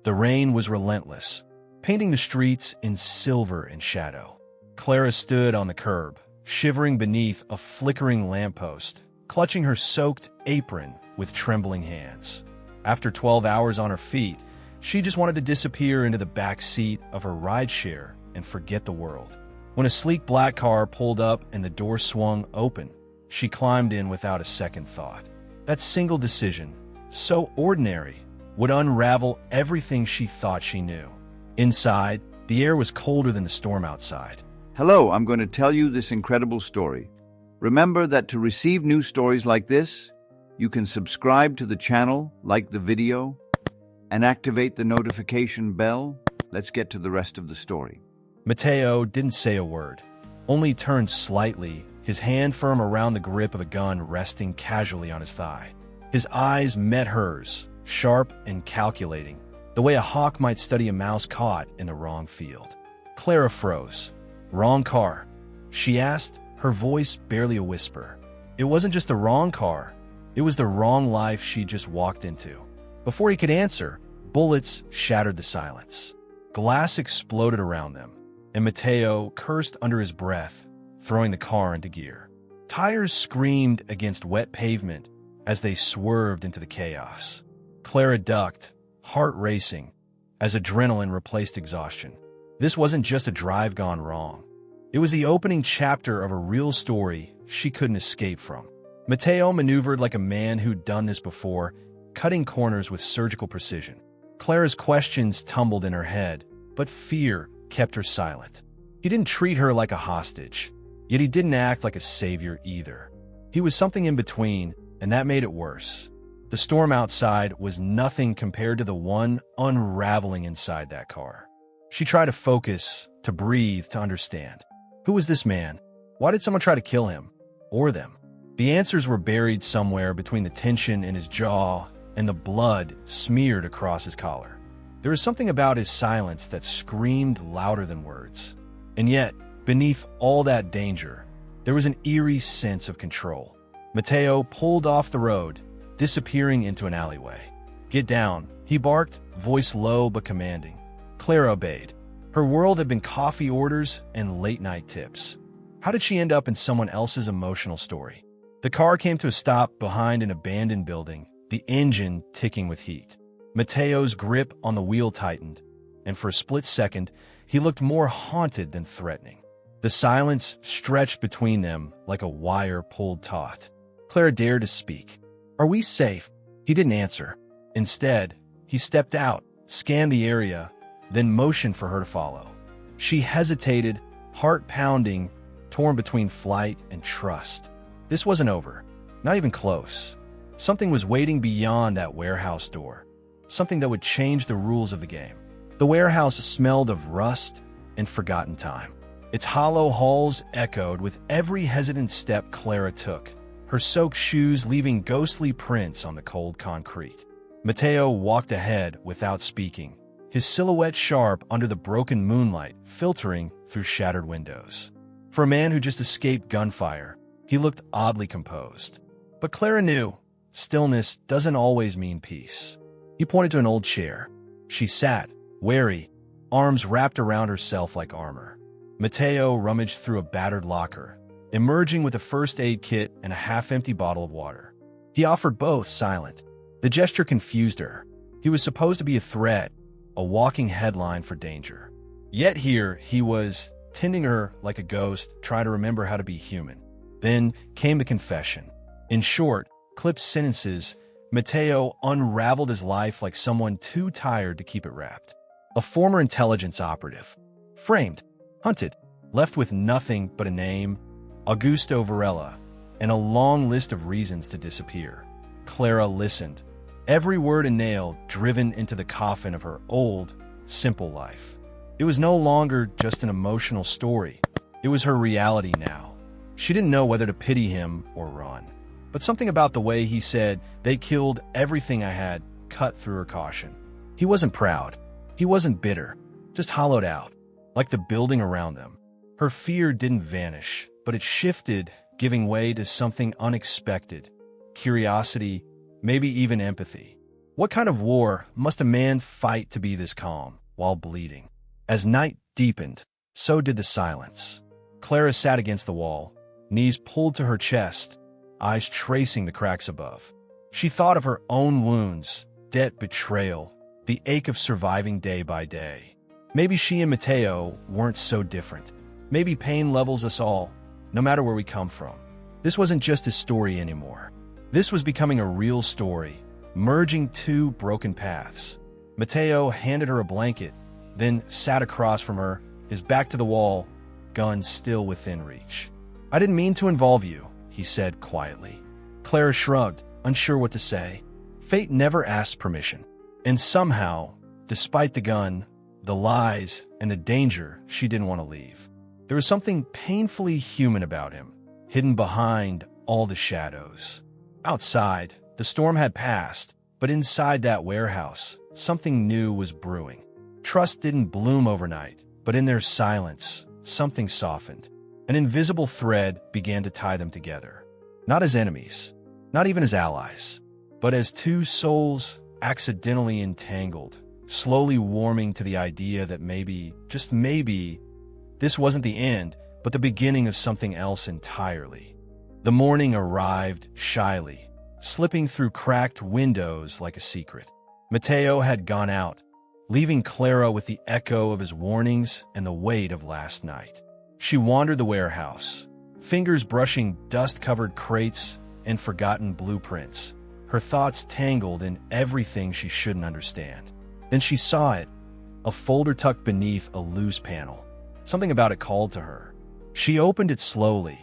The rain was relentless, painting the streets in silver and shadow. Clara stood on the curb, shivering beneath a flickering lamppost, clutching her soaked apron with trembling hands. After 12 hours on her feet, she just wanted to disappear into the back seat of her rideshare and forget the world. When a sleek black car pulled up and the door swung open, she climbed in without a second thought. That single decision, so ordinary, would unravel everything she thought she knew. Inside, the air was colder than the storm outside. Hello, I'm going to tell you this incredible story. Remember that to receive new stories like this, you can subscribe to the channel, like the video, and activate the notification bell. Let's get to the rest of the story. Mateo didn't say a word, only turned slightly, his hand firm around the grip of a gun resting casually on his thigh. His eyes met hers, sharp and calculating, the way a hawk might study a mouse caught in the wrong field. Clara froze. "Wrong car?" she asked, her voice barely a whisper. It wasn't just the wrong car, it was the wrong life she just walked into. Before he could answer, bullets shattered the silence. Glass exploded around them, and Mateo cursed under his breath, throwing the car into gear. Tires screamed against wet pavement as they swerved into the chaos. Clara ducked, heart racing, as adrenaline replaced exhaustion. This wasn't just a drive gone wrong. It was the opening chapter of a real story she couldn't escape from. Mateo maneuvered like a man who'd done this before, cutting corners with surgical precision. Clara's questions tumbled in her head, but fear kept her silent. He didn't treat her like a hostage, yet he didn't act like a savior either. He was something in between, and that made it worse. The storm outside was nothing compared to the one unraveling inside that car. She tried to focus, to breathe, to understand. Who was this man? Why did someone try to kill him? Or them? The answers were buried somewhere between the tension in his jaw and the blood smeared across his collar. There was something about his silence that screamed louder than words. And yet, beneath all that danger, there was an eerie sense of control. Mateo pulled off the road, disappearing into an alleyway. "Get down," he barked, voice low but commanding. Clara obeyed. Her world had been coffee orders and late-night tips. How did she end up in someone else's emotional story? The car came to a stop behind an abandoned building, the engine ticking with heat. Mateo's grip on the wheel tightened, and for a split second, he looked more haunted than threatening. The silence stretched between them like a wire pulled taut. Clara dared to speak. "Are we safe?" He didn't answer. Instead, he stepped out, scanned the area, then motioned for her to follow. She hesitated, heart pounding, torn between flight and trust. This wasn't over, not even close. Something was waiting beyond that warehouse door, something that would change the rules of the game. The warehouse smelled of rust and forgotten time. Its hollow halls echoed with every hesitant step Clara took, her soaked shoes leaving ghostly prints on the cold concrete. Mateo walked ahead without speaking, his silhouette sharp under the broken moonlight filtering through shattered windows. For a man who just escaped gunfire, he looked oddly composed. But Clara knew, stillness doesn't always mean peace. He pointed to an old chair. She sat, wary, arms wrapped around herself like armor. Mateo rummaged through a battered locker, emerging with a first aid kit and a half-empty bottle of water. He offered both, silent. The gesture confused her. He was supposed to be a threat, a walking headline for danger. Yet here he was, tending her like a ghost, trying to remember how to be human. Then came the confession. In short, clipped sentences, Mateo unraveled his life like someone too tired to keep it wrapped. A former intelligence operative. Framed, hunted, left with nothing but a name, Augusto Varela, and a long list of reasons to disappear. Clara listened, every word a nail driven into the coffin of her old, simple life. It was no longer just an emotional story. It was her reality now. She didn't know whether to pity him or run. But something about the way he said, "They killed everything I had," cut through her caution. He wasn't proud. He wasn't bitter, just hollowed out, like the building around them. Her fear didn't vanish, but it shifted, giving way to something unexpected. Curiosity, maybe even empathy. What kind of war must a man fight to be this calm while bleeding? As night deepened, so did the silence. Clara sat against the wall, knees pulled to her chest, eyes tracing the cracks above. She thought of her own wounds, debt, betrayal, the ache of surviving day by day. Maybe she and Mateo weren't so different. Maybe pain levels us all, no matter where we come from. This wasn't just a story anymore. This was becoming a real story, merging two broken paths. Mateo handed her a blanket, then sat across from her, his back to the wall, gun still within reach. "I didn't mean to involve you," he said quietly. Clara shrugged, unsure what to say. Fate never asked permission. And somehow, despite the gun, the lies, and the danger, she didn't want to leave. There was something painfully human about him, hidden behind all the shadows. Outside, the storm had passed, but inside that warehouse, something new was brewing. Trust didn't bloom overnight, but in their silence, something softened. An invisible thread began to tie them together. Not as enemies, not even as allies, but as two souls accidentally entangled, slowly warming to the idea that maybe, just maybe, this wasn't the end, but the beginning of something else entirely. The morning arrived shyly, slipping through cracked windows like a secret. Mateo had gone out, leaving Clara with the echo of his warnings and the weight of last night. She wandered the warehouse, fingers brushing dust-covered crates and forgotten blueprints, her thoughts tangled in everything she shouldn't understand. Then she saw it, a folder tucked beneath a loose panel. Something about it called to her. She opened it slowly,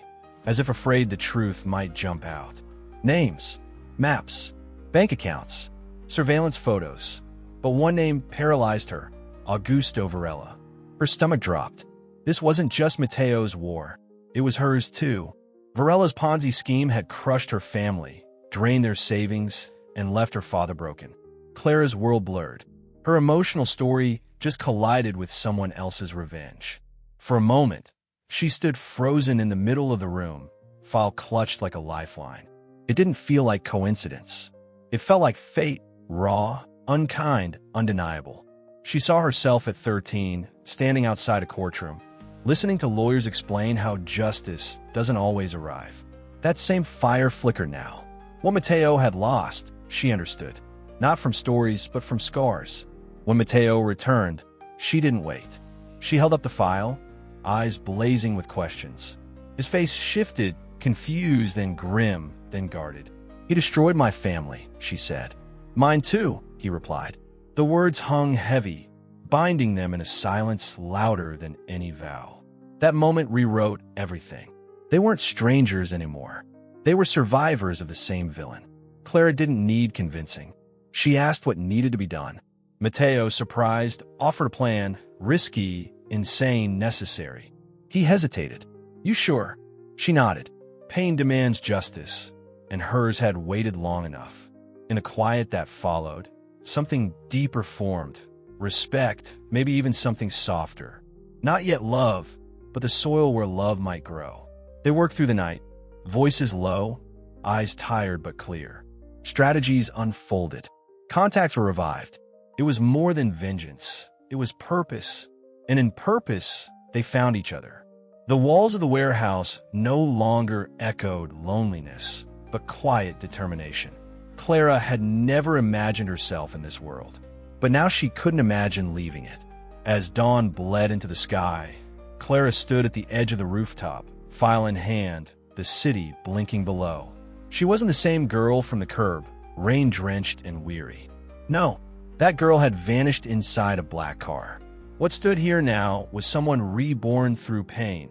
as if afraid the truth might jump out. Names, maps, bank accounts, surveillance photos. But one name paralyzed her, Augusto Varela. Her stomach dropped. This wasn't just Mateo's war. It was hers too. Varela's Ponzi scheme had crushed her family, drained their savings, and left her father broken. Clara's world blurred. Her emotional story just collided with someone else's revenge. For a moment, she stood frozen in the middle of the room, file clutched like a lifeline. It didn't feel like coincidence. It felt like fate, raw, unkind, undeniable. She saw herself at 13, standing outside a courtroom, listening to lawyers explain how justice doesn't always arrive. That same fire flickered now. What Mateo had lost, she understood. Not from stories, but from scars. When Mateo returned, she didn't wait. She held up the file, eyes blazing with questions. His face shifted, confused and grim, then guarded. "He destroyed my family," she said. "Mine too," he replied. The words hung heavy, binding them in a silence louder than any vow. That moment rewrote everything. They weren't strangers anymore. They were survivors of the same villain. Clara didn't need convincing. She asked what needed to be done. Mateo, surprised, offered a plan, risky, insane, necessary. He hesitated. "You sure?" She nodded. Pain demands justice, and hers had waited long enough. In the quiet that followed, something deeper formed. Respect, maybe even something softer. Not yet love, but the soil where love might grow. They worked through the night, voices low, eyes tired but clear. Strategies unfolded. Contacts were revived. It was more than vengeance. It was purpose. And in purpose, they found each other. The walls of the warehouse no longer echoed loneliness, but quiet determination. Clara had never imagined herself in this world, but now she couldn't imagine leaving it. As dawn bled into the sky, Clara stood at the edge of the rooftop, file in hand, the city blinking below. She wasn't the same girl from the curb, rain-drenched and weary. No, that girl had vanished inside a black car. What stood here now was someone reborn through pain,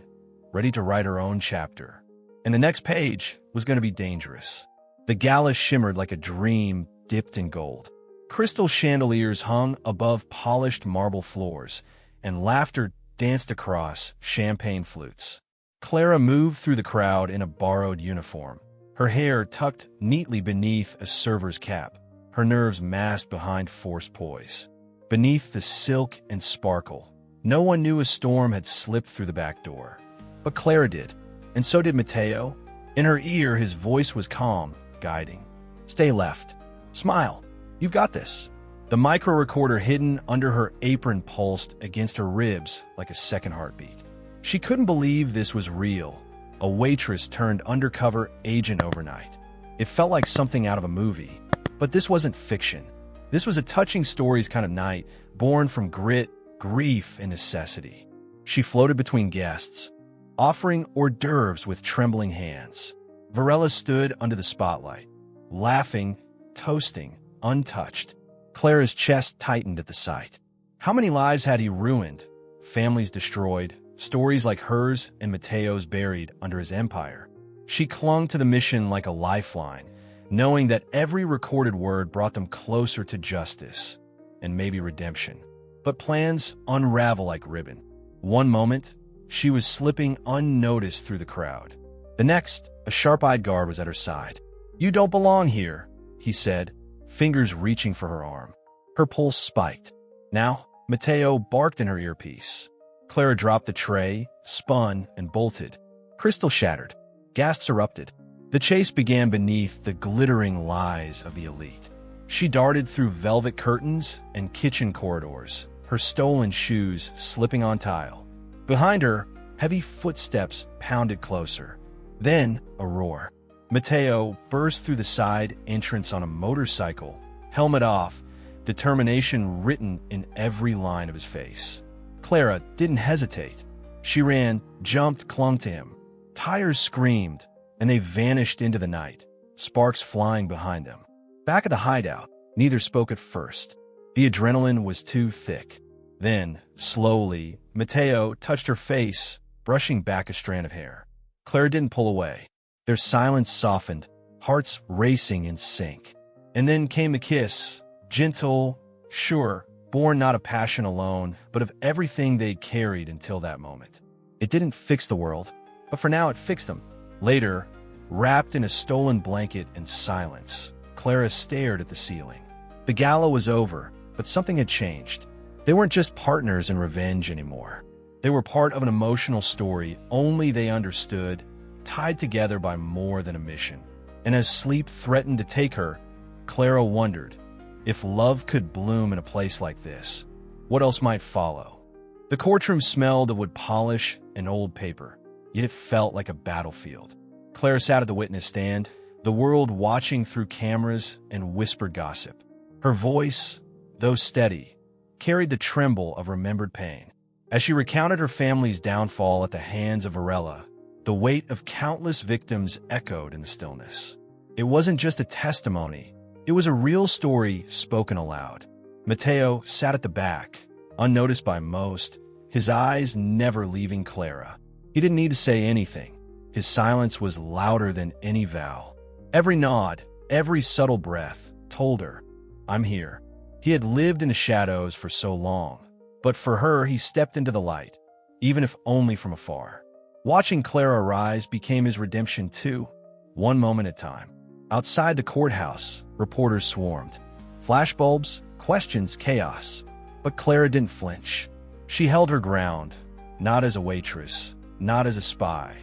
ready to write her own chapter. And the next page was going to be dangerous. The gala shimmered like a dream dipped in gold. Crystal chandeliers hung above polished marble floors, and laughter danced across champagne flutes. Clara moved through the crowd in a borrowed uniform, her hair tucked neatly beneath a server's cap, her nerves masked behind forced poise. Beneath the silk and sparkle, no one knew a storm had slipped through the back door. But Clara did, and so did Mateo. In her ear, his voice was calm, guiding. "Stay left. Smile. You've got this." The micro recorder hidden under her apron pulsed against her ribs like a second heartbeat. She couldn't believe this was real. A waitress turned undercover agent overnight. It felt like something out of a movie. But this wasn't fiction. This was a touching stories kind of night, born from grit, grief, and necessity. She floated between guests, offering hors d'oeuvres with trembling hands. Varela stood under the spotlight, laughing, toasting, untouched. Clara's chest tightened at the sight. How many lives had he ruined? Families destroyed, stories like hers and Mateo's buried under his empire. She clung to the mission like a lifeline, knowing that every recorded word brought them closer to justice and maybe redemption. But plans unravel like ribbon. One moment, she was slipping unnoticed through the crowd. The next, a sharp-eyed guard was at her side. "You don't belong here," he said, fingers reaching for her arm. Her pulse spiked. Now, Mateo barked in her earpiece. Clara dropped the tray, spun, and bolted. Crystal shattered. Gasps erupted. The chase began beneath the glittering lies of the elite. She darted through velvet curtains and kitchen corridors, her stolen shoes slipping on tile. Behind her, heavy footsteps pounded closer. Then, a roar. Mateo burst through the side entrance on a motorcycle, helmet off, determination written in every line of his face. Clara didn't hesitate. She ran, jumped, clung to him. Tires screamed, and they vanished into the night, sparks flying behind them. Back at the hideout, neither spoke at first. The adrenaline was too thick. Then, slowly, Mateo touched her face, brushing back a strand of hair. Clara didn't pull away. Their silence softened, hearts racing in sync. And then came the kiss, gentle, sure, born not of passion alone, but of everything they'd carried until that moment. It didn't fix the world, but for now it fixed them. Later, wrapped in a stolen blanket and silence, Clara stared at the ceiling. The gala was over, but something had changed. They weren't just partners in revenge anymore. They were part of an emotional story only they understood, tied together by more than a mission. And as sleep threatened to take her, Clara wondered, if love could bloom in a place like this, what else might follow? The courtroom smelled of wood polish and old paper, yet it felt like a battlefield. Clara sat at the witness stand, the world watching through cameras and whispered gossip. Her voice, though steady, carried the tremble of remembered pain. As she recounted her family's downfall at the hands of Varela, the weight of countless victims echoed in the stillness. It wasn't just a testimony. It was a real story spoken aloud. Mateo sat at the back, unnoticed by most, his eyes never leaving Clara. He didn't need to say anything. His silence was louder than any vow. Every nod, every subtle breath told her, "I'm here." He had lived in the shadows for so long, but for her he stepped into the light, even if only from afar. Watching Clara rise became his redemption too, one moment at a time. Outside the courthouse, reporters swarmed. Flashbulbs, questions, chaos. But Clara didn't flinch. She held her ground, not as a waitress, not as a spy,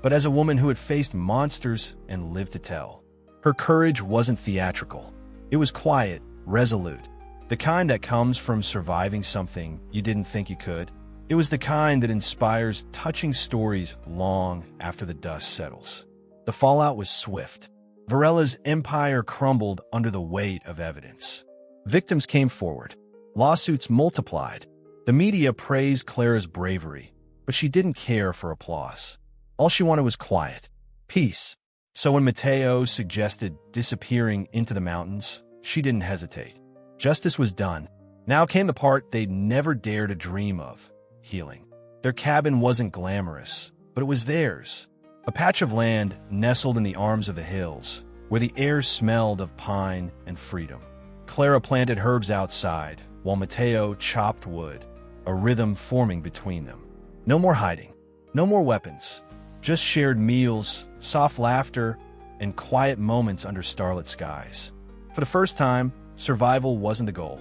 but as a woman who had faced monsters and lived to tell. Her courage wasn't theatrical. It was quiet, resolute, the kind that comes from surviving something you didn't think you could. It was the kind that inspires touching stories long after the dust settles. The fallout was swift. Varela's empire crumbled under the weight of evidence. Victims came forward. Lawsuits multiplied. The media praised Clara's bravery, but she didn't care for applause. All she wanted was quiet, peace. So when Mateo suggested disappearing into the mountains, she didn't hesitate. Justice was done. Now came the part they'd never dare to dream of: healing. Their cabin wasn't glamorous, but it was theirs. A patch of land nestled in the arms of the hills, where the air smelled of pine and freedom. Clara planted herbs outside, while Mateo chopped wood, a rhythm forming between them. No more hiding, no more weapons, just shared meals, soft laughter, and quiet moments under starlit skies. For the first time, survival wasn't the goal.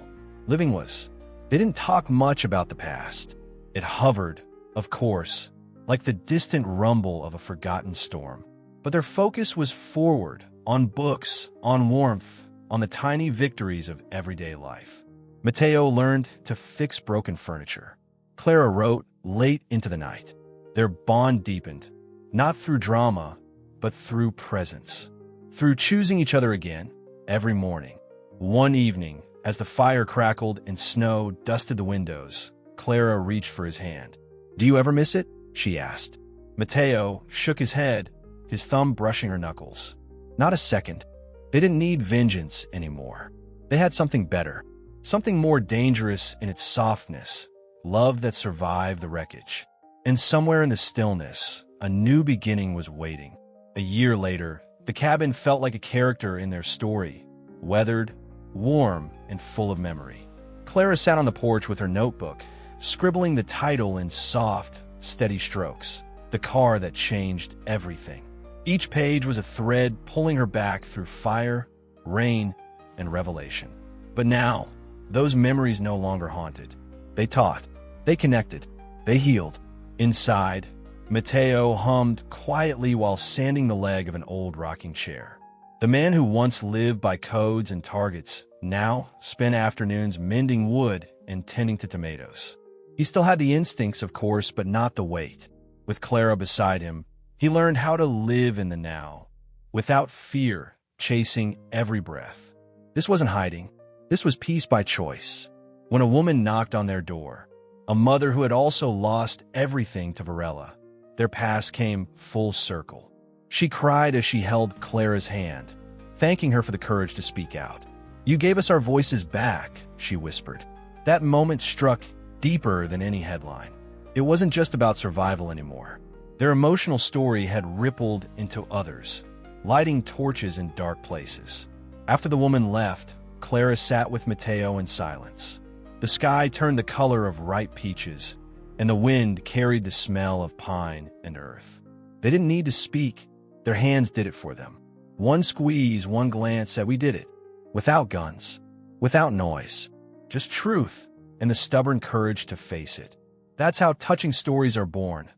Living was. They didn't talk much about the past. It hovered, of course, like the distant rumble of a forgotten storm. But their focus was forward, on books, on warmth, on the tiny victories of everyday life. Mateo learned to fix broken furniture. Clara wrote late into the night. Their bond deepened, not through drama, but through presence. Through choosing each other again every morning. One evening, as the fire crackled and snow dusted the windows, Clara reached for his hand. "Do you ever miss it?" she asked. Mateo shook his head, his thumb brushing her knuckles. Not a second. They didn't need vengeance anymore. They had something better, something more dangerous in its softness, love that survived the wreckage. And somewhere in the stillness, a new beginning was waiting. A year later, the cabin felt like a character in their story, weathered, warm, and full of memory. Clara sat on the porch with her notebook, scribbling the title in soft, steady strokes, The Car That Changed Everything. Each page was a thread pulling her back through fire, rain, and revelation. But now, those memories no longer haunted. They taught, they connected, they healed. Inside, Mateo hummed quietly while sanding the leg of an old rocking chair. The man who once lived by codes and targets now spent afternoons mending wood and tending to tomatoes. He still had the instincts, of course, but not the weight. With Clara beside him, he learned how to live in the now, without fear, chasing every breath. This wasn't hiding. This was peace by choice. When a woman knocked on their door, a mother who had also lost everything to Varela, their past came full circle. She cried as she held Clara's hand, thanking her for the courage to speak out. "You gave us our voices back," she whispered. That moment struck deeper than any headline. It wasn't just about survival anymore. Their emotional story had rippled into others, lighting torches in dark places. After the woman left, Clara sat with Mateo in silence. The sky turned the color of ripe peaches, and the wind carried the smell of pine and earth. They didn't need to speak. Their hands did it for them. One squeeze, one glance said, "We did it." Without guns, without noise, just truth and the stubborn courage to face it. That's how touching stories are born.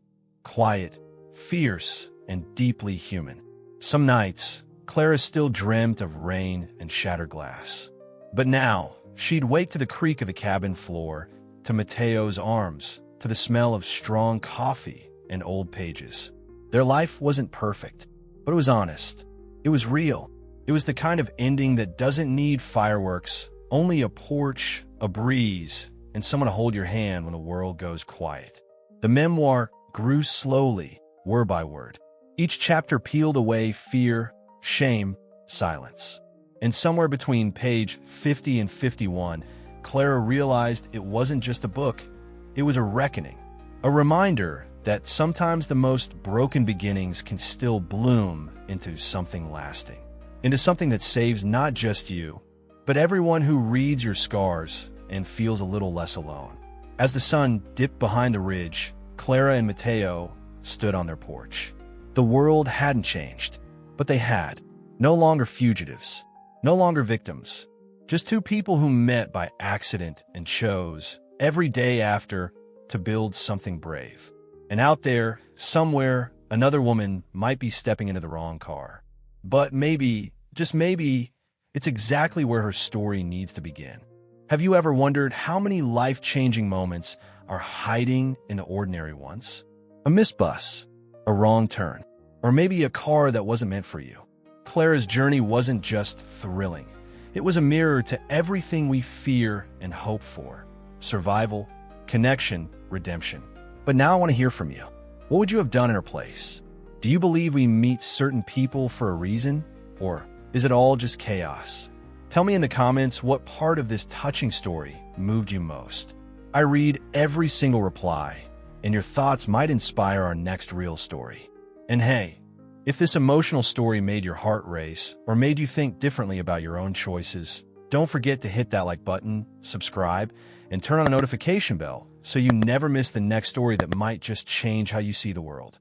Quiet, fierce, and deeply human. Some nights, Clara still dreamt of rain and shattered glass. But now, she'd wake to the creak of the cabin floor, to Mateo's arms, to the smell of strong coffee and old pages. Their life wasn't perfect, but it was honest. It was real. It was the kind of ending that doesn't need fireworks, only a porch, a breeze, and someone to hold your hand when the world goes quiet. The memoir grew slowly, word by word. Each chapter peeled away fear, shame, silence. And somewhere between page 50 and 51, Clara realized it wasn't just a book, it was a reckoning. A reminder that sometimes the most broken beginnings can still bloom into something lasting. Into something that saves not just you, but everyone who reads your scars and feels a little less alone. As the sun dipped behind the ridge, Clara and Mateo stood on their porch. The world hadn't changed, but they had. No longer fugitives, no longer victims. Just two people who met by accident and chose, every day after, to build something brave. And out there, somewhere, another woman might be stepping into the wrong car. But maybe, just maybe, it's exactly where her story needs to begin. Have you ever wondered how many life-changing moments are hiding in the ordinary ones? A missed bus, a wrong turn, or maybe a car that wasn't meant for you. Clara's journey wasn't just thrilling. It was a mirror to everything we fear and hope for. Survival, connection, redemption. But now I want to hear from you. What would you have done in her place? Do you believe we meet certain people for a reason? Or is it all just chaos? Tell me in the comments what part of this touching story moved you most. I read every single reply, and your thoughts might inspire our next real story. And hey, if this emotional story made your heart race or made you think differently about your own choices, don't forget to hit that like button, subscribe, and turn on the notification bell so you never miss the next story that might just change how you see the world.